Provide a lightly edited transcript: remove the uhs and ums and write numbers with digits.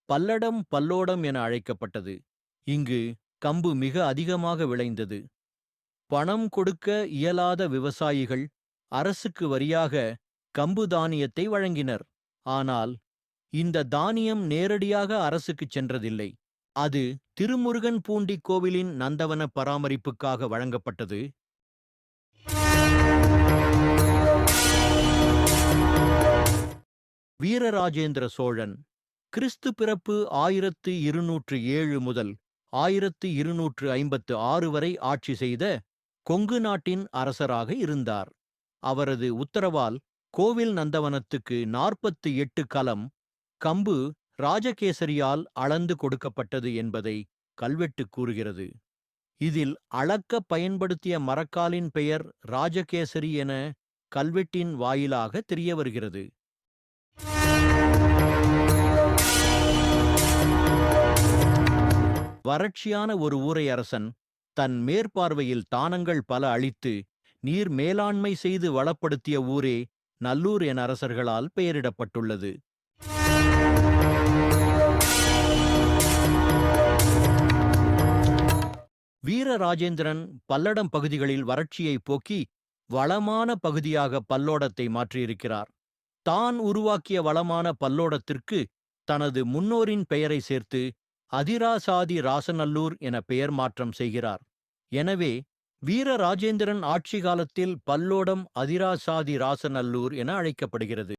பல்லடம் பல்லோடம் என அழைக்கப்பட்டது. இங்கு கம்பு மிக அதிகமாக விளைந்தது. பணம் கொடுக்க இயலாத விவசாயிகள் அரசுக்கு வரியாக கம்பு தானியத்தை வழங்கினர். ஆனால் இந்த தானியம் நேரடியாக அரசுக்குச் சென்றதில்லை. அது திருமுருகன் பூண்டி கோவிலின் நந்தவன பராமரிப்புக்காக வழங்கப்பட்டது. வீரராஜேந்திர சோழன் கிறிஸ்து பிறப்பு 1207 முதல் 1256 வரை ஆட்சி செய்த கொங்கு நாட்டின் அரசராக இருந்தார். அவரது உத்தரவால் கோவில் நந்தவனத்துக்கு 48 கலம் கம்பு ராஜகேசரியால் அளந்து கொடுக்கப்பட்டது என்பதை கல்வெட்டு கூறுகிறது. இதில் அளக்க பயன்படுத்திய மரக்காலின் பெயர் ராஜகேசரி என கல்வெட்டின் வாயிலாக தெரியவருகிறது. வறட்சியான ஒரு ஊரை அரசன் தன் மேற்பார்வையில் தானங்கள் பல அளித்து நீர் மேலாண்மை செய்து வளப்படுத்திய ஊரே நல்லூர் என அரசர்களால் பெயரிடப்பட்டுள்ளது. வீரராஜேந்திரன் பல்லடம் பகுதிகளில் வறட்சியை போக்கி வளமான பகுதியாக பல்லோடத்தை மாற்றியிருக்கிறார். தான் உருவாக்கிய வளமான பல்லோடத்திற்கு தனது முன்னோரின் பெயரை சேர்த்து அதிராசாதி ராசநல்லூர் என பெயர் மாற்றம் செய்கிறார். எனவே வீரராஜேந்திரன் ஆட்சி காலத்தில் பல்லோடம் அதிராசாதி ராசநல்லூர் என அழைக்கப்படுகிறது.